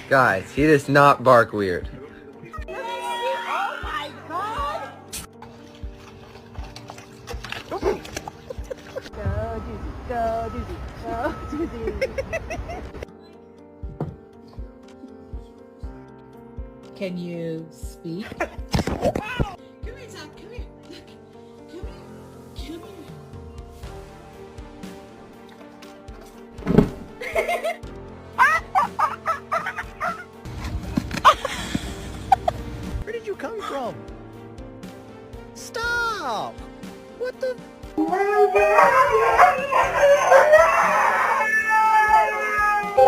Guys, he does not bark weird. Oh my god! Go, Juicy, go, Juicy, go, Juicy. Can you speak? Come here, Zach. Come here. Look. Come here. Come here. Where did you come from? Stop! What the?